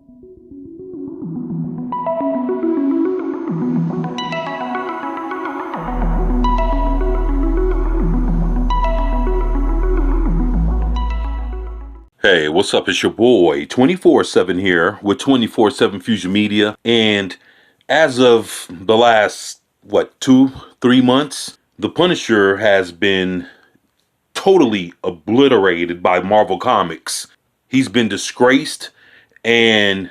Hey, what's up? It's your boy 24/7 here with 24/7 Fusion Media. And as of the last, 2, 3 months, the Punisher has been totally obliterated by Marvel Comics. He's been disgraced and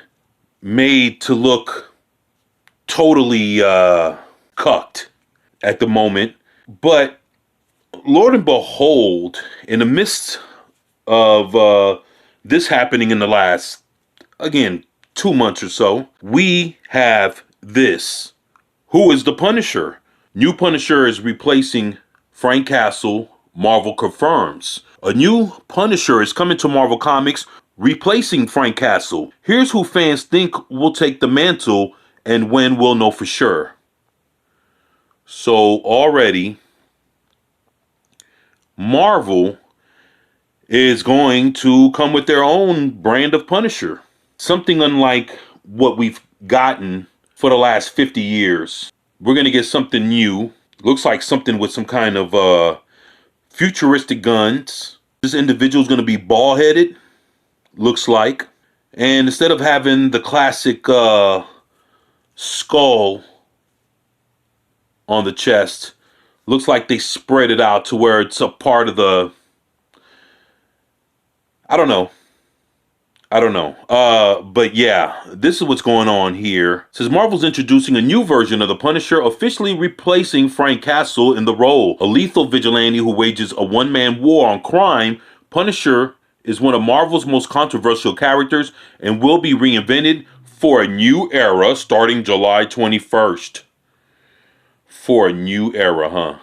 made to look totally cucked at the moment. But Lord and behold, in the midst of this happening in the last, again, 2 months or so, we have this. Who is the Punisher? New Punisher is replacing Frank Castle, Marvel confirms. A new Punisher is coming to Marvel Comics, replacing Frank Castle. Here's who fans think will take the mantle and when we'll know for sure. So already, Marvel is going to come with their own brand of Punisher. Something unlike what we've gotten for the last 50 years. We're going to get something new. Looks like something with some kind of futuristic guns. This individual's going to be bald-headed, looks like. And instead of having the classic skull on the chest, looks like they spread it out to where it's a part of the... I don't know. But yeah, this is what's going on here. It says Marvel's introducing a new version of the Punisher, officially replacing Frank Castle in the role. A lethal vigilante who wages a one-man war on crime, Punisher is one of Marvel's most controversial characters and will be reinvented for a new era starting July 21st. For a new era, huh?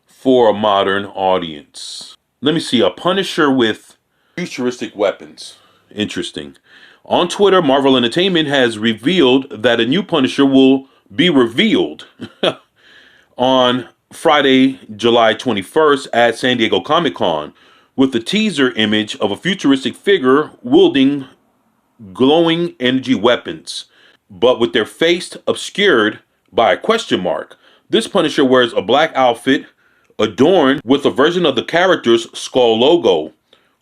For a modern audience. Let me see, a Punisher with futuristic weapons. Interesting. On Twitter, Marvel Entertainment has revealed that a new Punisher will be revealed on Friday, July 21st at San Diego Comic-Con, with a teaser image of a futuristic figure wielding glowing energy weapons, but with their face obscured by a question mark. This Punisher wears a black outfit adorned with a version of the character's skull logo,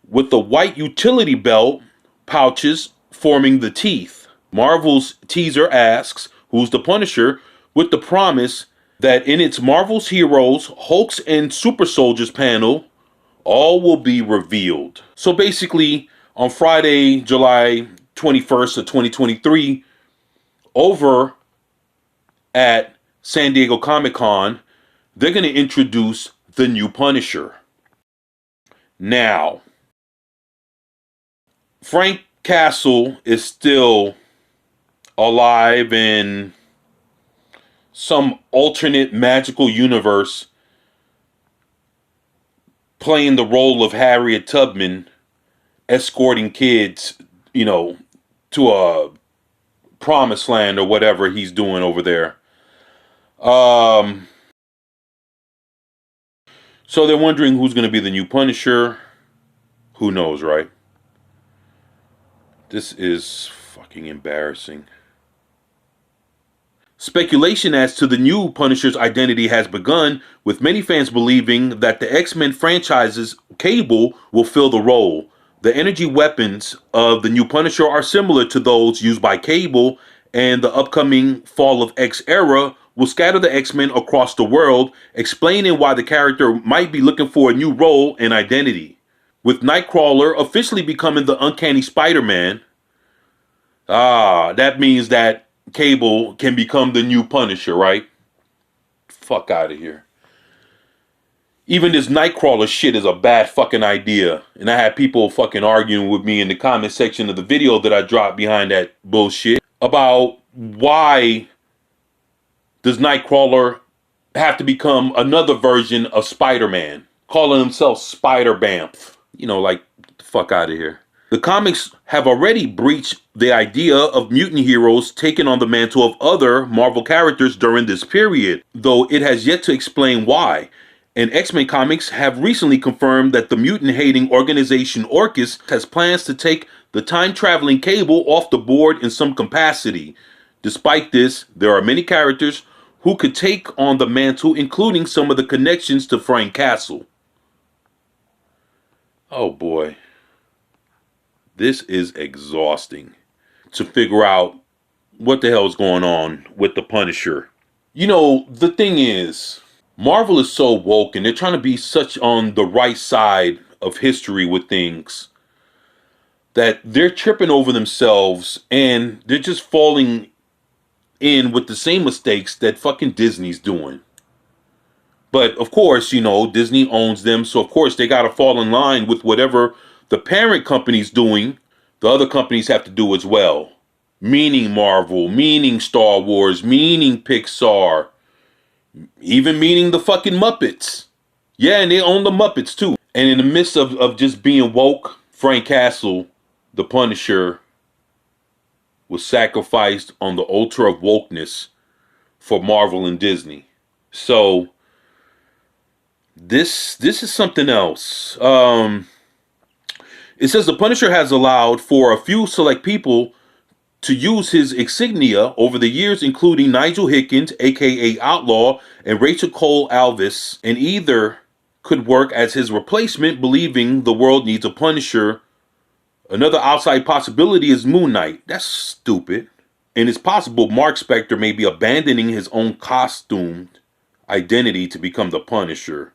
with the white utility belt pouches forming the teeth. Marvel's teaser asks, who's the Punisher, with the promise that in its Marvel's Heroes, Hulks, and Super Soldiers panel, all will be revealed. So basically, on Friday, July 21st of 2023, over at San Diego Comic-Con, they're going to introduce the new Punisher. Now, Frank Castle is still alive in some alternate magical universe, playing the role of Harriet Tubman, escorting kids, to a promised land or whatever he's doing over there. So they're wondering who's going to be the new Punisher. Who knows, right? This is fucking embarrassing. Speculation as to the new Punisher's identity has begun, with many fans believing that the X-Men franchise's Cable will fill the role. The energy weapons of the new Punisher are similar to those used by Cable, and the upcoming Fall of X era will scatter the X-Men across the world, explaining why the character might be looking for a new role and identity. With Nightcrawler officially becoming the Uncanny Spider-Man, that means that Cable can become the new Punisher, right? Fuck out of here. Even this Nightcrawler shit is a bad fucking idea. And I had people fucking arguing with me in the comment section of the video that I dropped behind that bullshit about why does Nightcrawler have to become another version of Spider-Man, calling himself Spider-Bamf. Like, the fuck out of here. The comics have already breached the idea of mutant heroes taking on the mantle of other Marvel characters during this period, though it has yet to explain why. And X-Men Comics have recently confirmed that the mutant-hating organization Orchis has plans to take the time-traveling Cable off the board in some capacity. Despite this, there are many characters who could take on the mantle, including some of the connections to Frank Castle. Oh boy. This is exhausting to figure out what the hell is going on with the Punisher. You know, the thing is, Marvel is so woke and they're trying to be such on the right side of history with things that they're tripping over themselves and they're just falling in with the same mistakes that fucking Disney's doing. But of course, you know, Disney owns them, so of course they got to fall in line with whatever the parent company's doing. The other companies have to do as well. Meaning Marvel, meaning Star Wars, meaning Pixar, even meaning the fucking Muppets. Yeah, and they own the Muppets too. And in the midst of just being woke, Frank Castle, the Punisher, was sacrificed on the altar of wokeness for Marvel and Disney. So this is something else. It says the Punisher has allowed for a few select people to use his insignia over the years, including Nigel Hickens, aka Outlaw, and Rachel Cole Alvis, and either could work as his replacement, believing the world needs a Punisher. Another outside possibility is Moon Knight. That's stupid. And it's possible Mark Spector may be abandoning his own costumed identity to become the Punisher.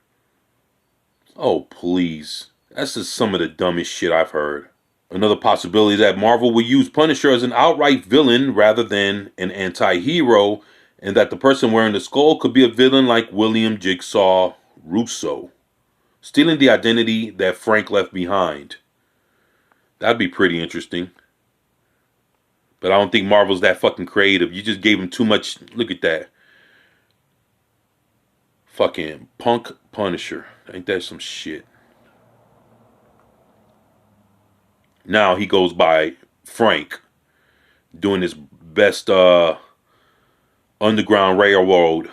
Oh, please. That's just some of the dumbest shit I've heard. Another possibility is that Marvel will use Punisher as an outright villain rather than an anti-hero, and that the person wearing the skull could be a villain like William Jigsaw Russo, stealing the identity that Frank left behind. That'd be pretty interesting. But I don't think Marvel's that fucking creative. You just gave him too much. Look at that. Fucking punk Punisher. Ain't that some shit? Now he goes by Frank, doing his best Underground Railroad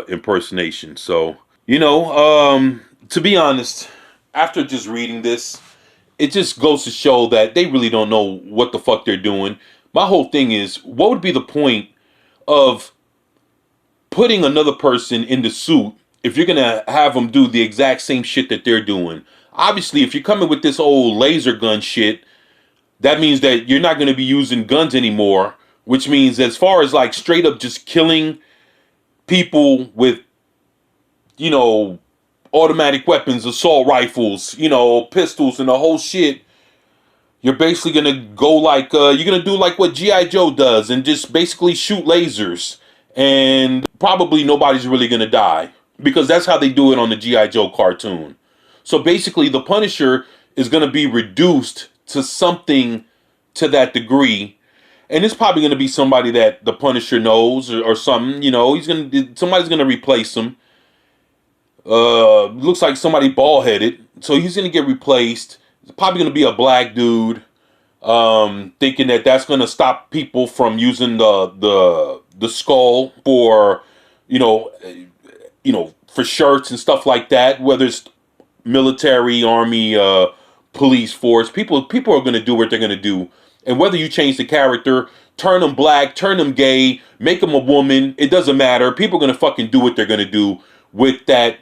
impersonation. So, you know, to be honest, after just reading this, it just goes to show that they really don't know what the fuck they're doing. My whole thing is, what would be the point of putting another person in the suit if you're gonna have them do the exact same shit that they're doing? Obviously, if you're coming with this old laser gun shit, that means that you're not going to be using guns anymore, which means as far as like straight up just killing people with, you know, automatic weapons, assault rifles, you know, pistols and the whole shit, you're basically going to go like, you're going to do like what G.I. Joe does and just basically shoot lasers. And probably nobody's really going to die because that's how they do it on the G.I. Joe cartoon. So basically the Punisher is going to be reduced to something to that degree, and it's probably going to be somebody that the Punisher knows or something. You know, somebody's going to replace him. Looks like somebody bald headed, so he's going to get replaced. It's probably going to be a black dude, thinking that that's going to stop people from using the skull for, you know, for shirts and stuff like that. Whether it's military, army, police force, people are going to do what they're going to do. And whether you change the character, turn them black, turn them gay, make them a woman, it doesn't matter. People are going to fucking do what they're going to do with that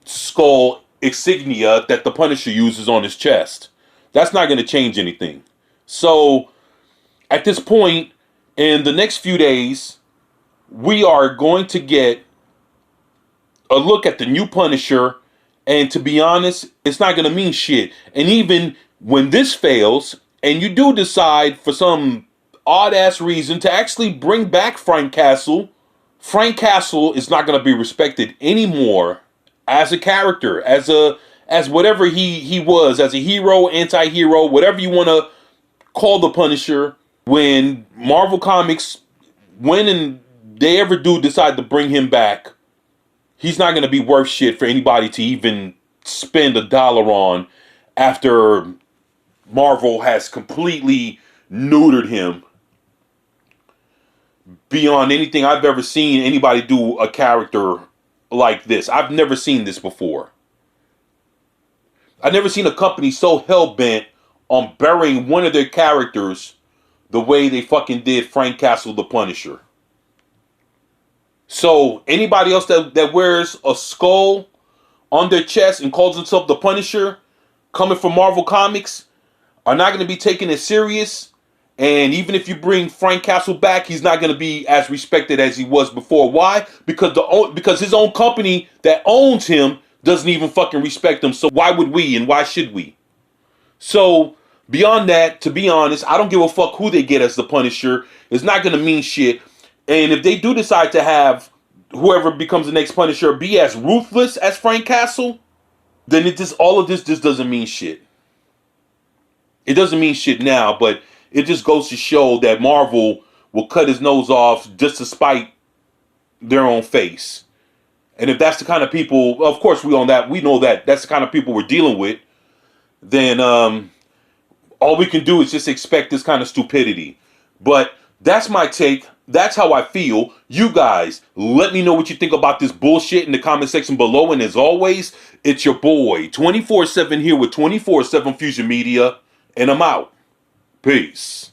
skull insignia that the Punisher uses on his chest. That's not going to change anything. So at this point, in the next few days, we are going to get a look at the new Punisher. And to be honest, it's not going to mean shit. And even when this fails, and you do decide for some odd-ass reason to actually bring back Frank Castle is not going to be respected anymore as a character, as whatever he was, as a hero, anti-hero, whatever you want to call the Punisher. When Marvel Comics, when they ever do decide to bring him back, he's not going to be worth shit for anybody to even spend $1 on after Marvel has completely neutered him beyond anything I've ever seen anybody do a character like this. I've never seen this before. I've never seen a company so hell-bent on burying one of their characters the way they fucking did Frank Castle, the Punisher. So anybody else that wears a skull on their chest and calls himself the Punisher, coming from Marvel Comics, are not going to be taken as serious. And even if you bring Frank Castle back, he's not going to be as respected as he was before. Why? Because his own company that owns him doesn't even fucking respect him. So why would we and why should we? So beyond that, to be honest, I don't give a fuck who they get as the Punisher. It's not going to mean shit. And if they do decide to have whoever becomes the next Punisher be as ruthless as Frank Castle, then all of this just doesn't mean shit. It doesn't mean shit now, but it just goes to show that Marvel will cut his nose off just to spite their own face. And if that's the kind of people, of course we know that that's the kind of people we're dealing with, then all we can do is just expect this kind of stupidity. But that's my take. That's how I feel. You guys, let me know what you think about this bullshit in the comment section below. And as always, it's your boy, 24/7 here with 24/7 Fusion Media. And I'm out. Peace.